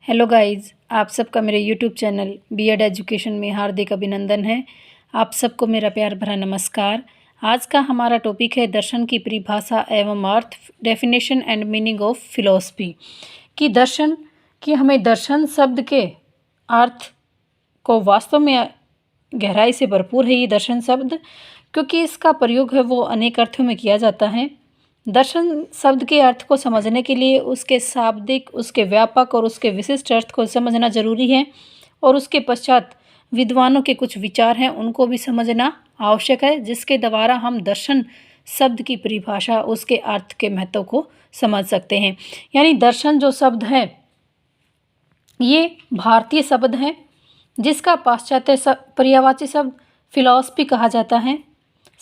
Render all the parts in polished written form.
Hello guys, आप सबका मेरे यूट्यूब चैनल बीएड एजुकेशन में हार्दिक अभिनंदन है। आप सबको मेरा प्यार भरा नमस्कार। आज का हमारा टॉपिक है दर्शन की परिभाषा एवं अर्थ, definition and meaning of philosophy. कि दर्शन कि हमें दर्शन शब्द के अर्थ को वास्तव में गहराई से भरपूर है ये दर्शन शब्द, क्योंकि इसका प्रयोग है वो अनेक अर्थों में किया जाता है। दर्शन शब्द के अर्थ को समझने के लिए उसके शाब्दिक, उसके व्यापक और उसके विशिष्ट अर्थ को समझना जरूरी है, और उसके पश्चात विद्वानों के कुछ विचार हैं उनको भी समझना आवश्यक है, जिसके द्वारा हम दर्शन शब्द की परिभाषा, उसके अर्थ के महत्व को समझ सकते हैं। यानी दर्शन जो शब्द है ये भारतीय शब्द है, जिसका पाश्चात्य पर्यायवाची शब्द फिलॉसफी कहा जाता है।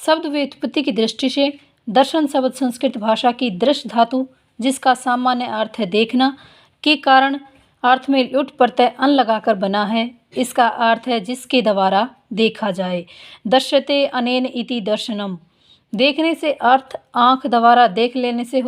शब्द व्युत्पत्ति की दृष्टि से दर्शन शब्द संस्कृत भाषा की दृश्य धातु, जिसका सामान्य अर्थ है देखना, के कारण अर्थ में लुट प्रत्यय अन लगाकर बना है। इसका अर्थ है जिसके द्वारा देखा जाए। दर्शते अनेन इति दर्शनम। देखने से अर्थ आँख द्वारा देख लेने से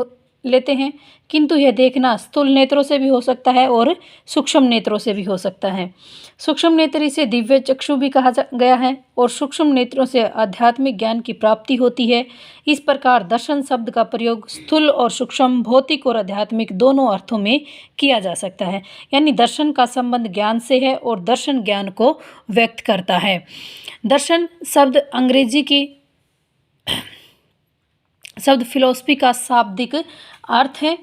लेते हैं, किंतु यह देखना स्थूल नेत्रों से भी हो सकता है और सूक्ष्म नेत्रों से भी हो सकता है। सूक्ष्म नेत्र इसे दिव्य चक्षु भी कहा गया है, और सूक्ष्म नेत्रों से आध्यात्मिक ज्ञान की प्राप्ति होती है। इस प्रकार दर्शन शब्द का प्रयोग स्थूल और सूक्ष्म, भौतिक और आध्यात्मिक दोनों अर्थों में किया जा सकता है। यानी दर्शन का संबंध ज्ञान से है और दर्शन ज्ञान को व्यक्त करता है। दर्शन शब्द अंग्रेजी की शब्द फिलॉसफी का शाब्दिक अर्थ है।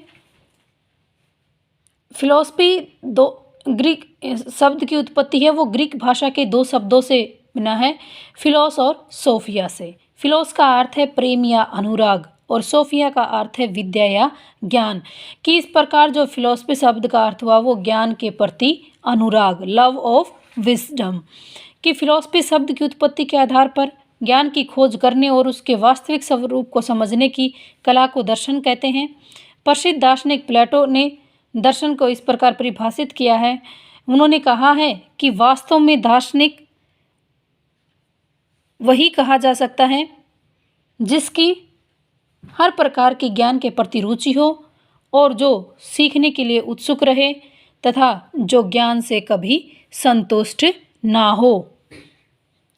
फिलॉसफी दो ग्रीक शब्द की उत्पत्ति है, वो ग्रीक भाषा के दो शब्दों से बना है, फिलोस और सोफिया से। फिलोस का अर्थ है प्रेम या अनुराग, और सोफिया का अर्थ है विद्या या ज्ञान। कि इस प्रकार जो फिलॉसफी शब्द का अर्थ हुआ वो ज्ञान के प्रति अनुराग, लव ऑफ विजडम। कि फिलॉसफी शब्द की उत्पत्ति के आधार पर ज्ञान की खोज करने और उसके वास्तविक स्वरूप को समझने की कला को दर्शन कहते हैं। प्रसिद्ध दार्शनिक प्लेटो ने दर्शन को इस प्रकार परिभाषित किया है। उन्होंने कहा है कि वास्तव में दार्शनिक वही कहा जा सकता है जिसकी हर प्रकार के ज्ञान के प्रति रुचि हो, और जो सीखने के लिए उत्सुक रहे, तथा जो ज्ञान से कभी संतुष्ट ना हो।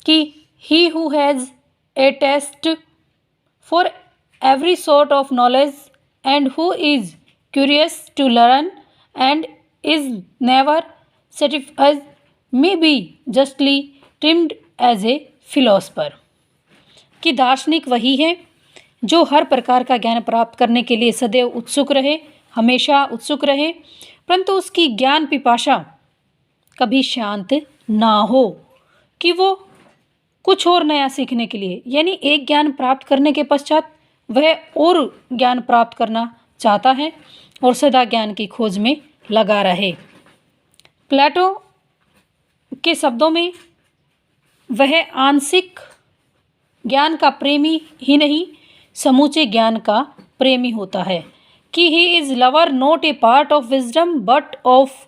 कि he who has a taste for every sort of knowledge and who is curious to learn and is never satisfied may be justly termed as a philosopher। कि दार्शनिक वही है जो हर प्रकार का ज्ञान प्राप्त करने के लिए सदैव उत्सुक रहे, हमेशा उत्सुक रहे, परंतु उसकी ज्ञान पिपासा कभी शांत ना हो। कि वो कुछ और नया सीखने के लिए, यानी एक ज्ञान प्राप्त करने के पश्चात वह और ज्ञान प्राप्त करना चाहता है और सदा ज्ञान की खोज में लगा रहे। प्लेटो के शब्दों में वह आंशिक ज्ञान का प्रेमी ही नहीं, समूचे ज्ञान का प्रेमी होता है। कि he is lover not a part of wisdom but of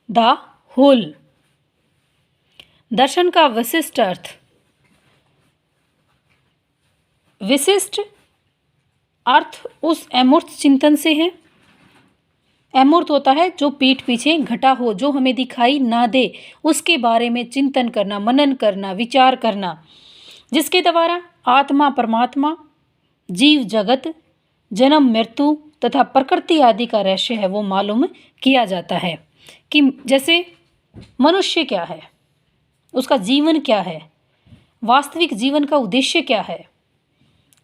the whole. दर्शन का विशिष्ट अर्थ। विशिष्ट अर्थ उस अमूर्त चिंतन से है। अमूर्त होता है जो पीठ पीछे घटा हो, जो हमें दिखाई ना दे, उसके बारे में चिंतन करना, मनन करना, विचार करना, जिसके द्वारा आत्मा, परमात्मा, जीव जगत, जन्म मृत्यु तथा प्रकृति आदि का रहस्य है वो मालूम किया जाता है। कि जैसे मनुष्य क्या है, उसका जीवन क्या है, वास्तविक जीवन का उद्देश्य क्या है,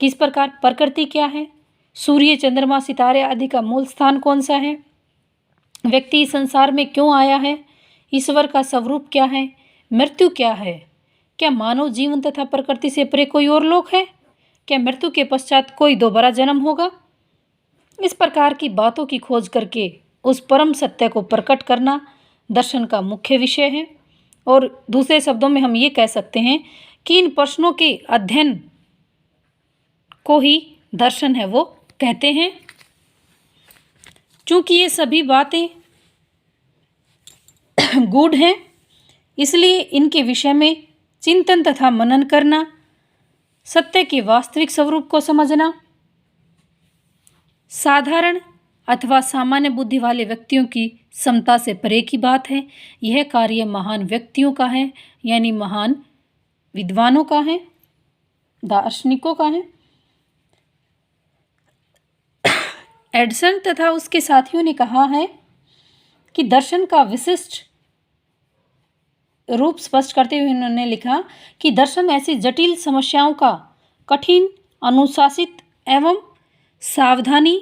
किस प्रकार प्रकृति क्या है, सूर्य, चंद्रमा, सितारे आदि का मूल स्थान कौन सा है, व्यक्ति इस संसार में क्यों आया है, ईश्वर का स्वरूप क्या है, मृत्यु क्या है, क्या मानव जीवन तथा प्रकृति से परे कोई और लोक है, क्या मृत्यु के पश्चात कोई दोबारा जन्म होगा। इस प्रकार की बातों की खोज करके उस परम सत्य को प्रकट करना दर्शन का मुख्य विषय है। और दूसरे शब्दों में हम ये कह सकते हैं कि इन प्रश्नों के अध्ययन को ही दर्शन है वो कहते हैं। चूंकि ये सभी बातें गूढ़ हैं, इसलिए इनके विषय में चिंतन तथा मनन करना, सत्य के वास्तविक स्वरूप को समझना, साधारण अथवा सामान्य बुद्धि वाले व्यक्तियों की क्षमता से परे की बात है। यह कार्य महान व्यक्तियों का है, यानी महान विद्वानों का है, दार्शनिकों का है। एडिसन तथा उसके साथियों ने कहा है कि दर्शन का विशिष्ट रूप स्पष्ट करते हुए उन्होंने लिखा कि दर्शन ऐसी जटिल समस्याओं का कठिन, अनुशासित एवं सावधानी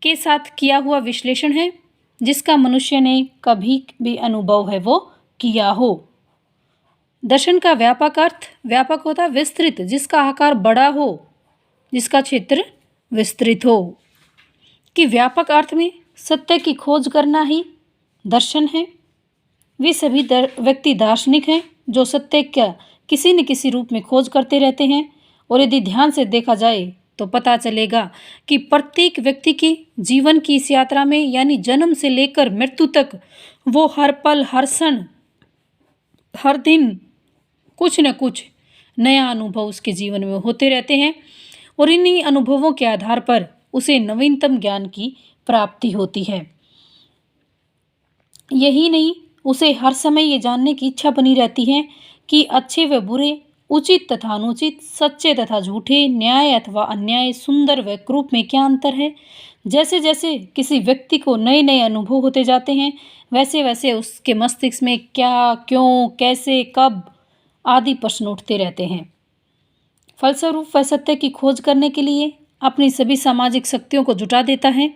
के साथ किया हुआ विश्लेषण है, जिसका मनुष्य ने कभी भी अनुभव है वो किया हो। दर्शन का व्यापक अर्थ व्यापक होता है विस्तृत, जिसका आकार बड़ा हो, जिसका क्षेत्र विस्तृत हो। कि व्यापक अर्थ में सत्य की खोज करना ही दर्शन है। वे सभी व्यक्ति दार्शनिक हैं जो सत्य का किसी न किसी रूप में खोज करते रहते हैं। और यदि ध्यान से देखा जाए तो पता चलेगा कि प्रत्येक व्यक्ति की जीवन की इस यात्रा में, यानी जन्म से लेकर मृत्यु तक, वो हर पल, हर क्षण, हर दिन कुछ न कुछ नया अनुभव उसके जीवन में होते रहते हैं। और इन्हीं अनुभवों के आधार पर उसे नवीनतम ज्ञान की प्राप्ति होती है। यही नहीं, उसे हर समय ये जानने की इच्छा बनी रहती है कि अच्छे व बुरे, उचित तथा अनुचित, सच्चे तथा झूठे, न्याय अथवा अन्याय, सुंदर व क्रूप में क्या अंतर है। जैसे जैसे किसी व्यक्ति को नए नए अनुभव होते जाते हैं, वैसे वैसे उसके मस्तिष्क में क्या, क्यों, कैसे, कब आदि प्रश्न उठते रहते हैं। फलस्वरूप वह सत्य की खोज करने के लिए अपनी सभी सामाजिक शक्तियों को जुटा देता है।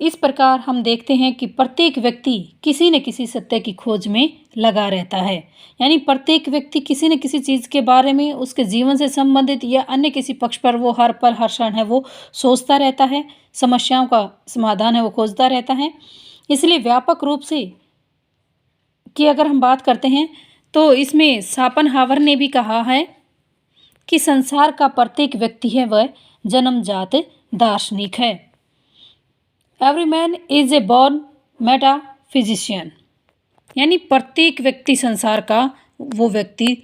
इस प्रकार हम देखते हैं कि प्रत्येक व्यक्ति किसी न किसी सत्य की खोज में लगा रहता है। यानी प्रत्येक व्यक्ति किसी न किसी चीज़ के बारे में, उसके जीवन से संबंधित या अन्य किसी पक्ष पर वो हर पल, हर क्षण है वो सोचता रहता है, समस्याओं का समाधान है वो खोजता रहता है। इसलिए व्यापक रूप से कि अगर हम बात करते हैं तो इसमें शोपेनहावर ने भी कहा है कि संसार का प्रत्येक व्यक्ति है वह जन्मजात दार्शनिक है। Every man is a born metaphysician. यानी प्रत्येक व्यक्ति संसार का वो व्यक्ति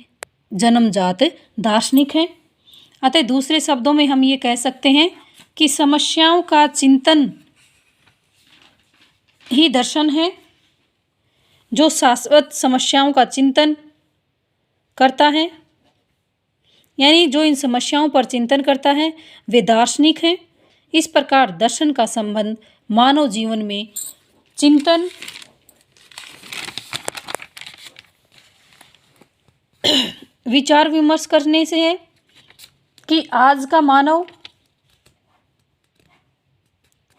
जन्मजात दार्शनिक है। अतः दूसरे शब्दों में हम ये कह सकते हैं कि समस्याओं का चिंतन ही दर्शन है। जो शाश्वत समस्याओं का चिंतन करता है, यानी जो इन समस्याओं पर चिंतन करता है, वे दार्शनिक हैं। इस प्रकार दर्शन का संबंध मानव जीवन में चिंतन, विचार विमर्श करने से है कि आज का मानव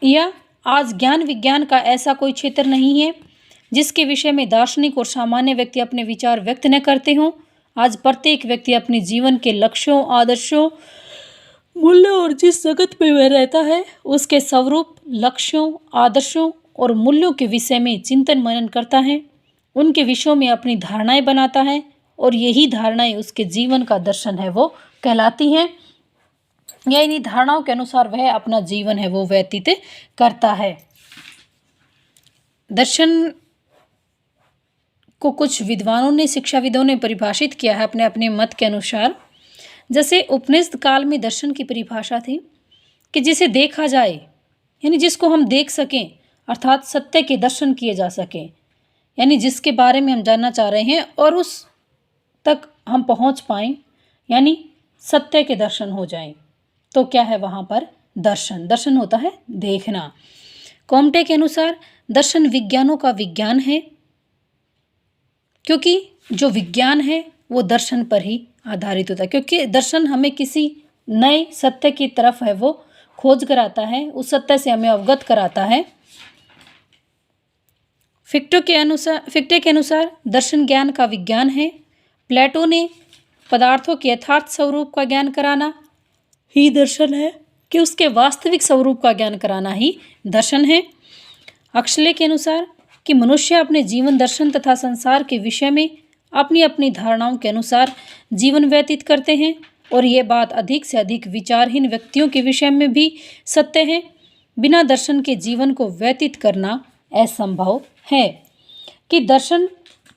या आज ज्ञान विज्ञान का ऐसा कोई क्षेत्र नहीं है जिसके विषय में दार्शनिक और सामान्य व्यक्ति अपने विचार व्यक्त न करते हों। आज प्रत्येक व्यक्ति अपने जीवन के लक्ष्यों, आदर्शों, मूल्यों और जिस जगत में वह रहता है उसके स्वरूप, लक्ष्यों, आदर्शों और मूल्यों के विषय में चिंतन मनन करता है, उनके विषयों में अपनी धारणाएं बनाता है और यही धारणाएं उसके जीवन का दर्शन है वो कहलाती हैं। या इन्हीं धारणाओं के अनुसार वह अपना जीवन है वो व्यतीत करता है। दर्शन को कुछ विद्वानों ने, शिक्षाविदों ने परिभाषित किया है अपने अपने मत के अनुसार। जैसे उपनिषद काल में दर्शन की परिभाषा थी कि जिसे देखा जाए, यानी जिसको हम देख सकें, अर्थात सत्य के दर्शन किए जा सकें, यानी जिसके बारे में हम जानना चाह रहे हैं और उस तक हम पहुंच पाएं, यानी सत्य के दर्शन हो जाएं, तो क्या है वहाँ पर दर्शन। दर्शन होता है देखना। कॉम्टे के अनुसार दर्शन विज्ञानों का विज्ञान है, क्योंकि जो विज्ञान है वो दर्शन पर ही आधारित होता है, क्योंकि दर्शन हमें किसी नए सत्य की तरफ है वो खोज कराता है, उस सत्य से हमें अवगत कराता है। फिक्टे के अनुसार दर्शन ज्ञान का विज्ञान है। प्लेटो ने पदार्थों के यथार्थ स्वरूप का ज्ञान कराना ही दर्शन है, कि उसके वास्तविक स्वरूप का ज्ञान कराना ही दर्शन है। अक्सले के अनुसार कि मनुष्य अपने जीवन दर्शन तथा संसार के विषय में अपनी अपनी धारणाओं के अनुसार जीवन व्यतीत करते हैं और ये बात अधिक से अधिक विचारहीन व्यक्तियों के विषय में भी सत्य है। बिना दर्शन के जीवन को व्यतीत करना असंभव है। कि दर्शन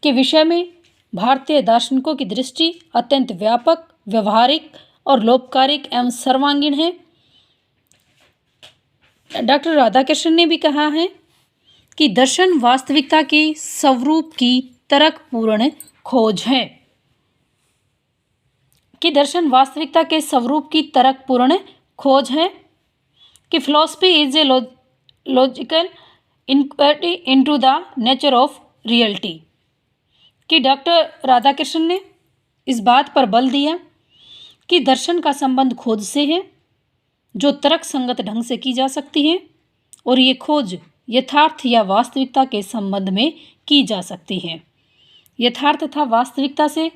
के विषय में भारतीय दार्शनिकों की दृष्टि अत्यंत व्यापक, व्यवहारिक और लोककारिक एवं सर्वांगीण है। डॉक्टर राधाकृष्णन ने भी कहा है कि दर्शन वास्तविकता के स्वरूप की तर्कपूर्ण खोज है, कि दर्शन वास्तविकता के स्वरूप की तर्कपूर्ण खोज है, कि philosophy is a logical inquiry into the nature of reality. कि डॉक्टर राधाकृष्णन ने इस बात पर बल दिया कि दर्शन का संबंध खोज से है जो तर्क संगत ढंग से की जा सकती है, और ये खोज यथार्थ या वास्तविकता के संबंध में की जा सकती है। यथार्थ तथा वास्तविकता से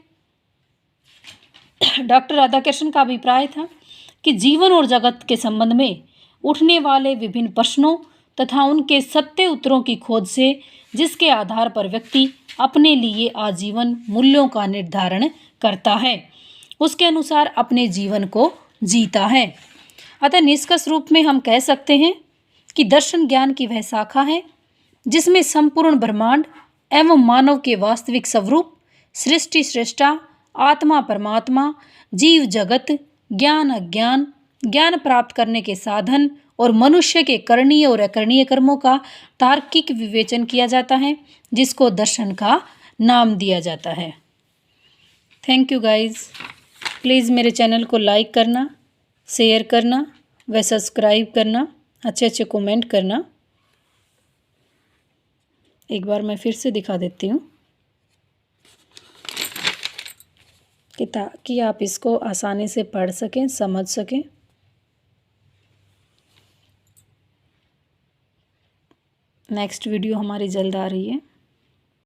डॉक्टर राधाकृष्णन का अभिप्राय था कि जीवन और जगत के संबंध में उठने वाले विभिन्न प्रश्नों तथा उनके सत्य उत्तरों की खोज से, जिसके आधार पर व्यक्ति अपने लिए आजीवन मूल्यों का निर्धारण करता है, उसके अनुसार अपने जीवन को जीता है। अतः निष्कर्ष रूप में हम कह सकते हैं कि दर्शन ज्ञान की वह शाखा है जिसमें संपूर्ण ब्रह्मांड एवं मानव के वास्तविक स्वरूप, सृष्टि सृष्टा, आत्मा परमात्मा, जीव जगत, ज्ञान अज्ञान, ज्ञान प्राप्त करने के साधन और मनुष्य के करणीय और अकरणीय कर्मों का तार्किक विवेचन किया जाता है, जिसको दर्शन का नाम दिया जाता है। Thank you guys. प्लीज़ मेरे चैनल को लाइक करना, शेयर करना व सब्सक्राइब करना, अच्छे अच्छे कमेंट करना। एक बार मैं फिर से दिखा देती हूँ कि ताकि आप इसको आसानी से पढ़ सकें, समझ सकें। नेक्स्ट वीडियो हमारी जल्द आ रही है।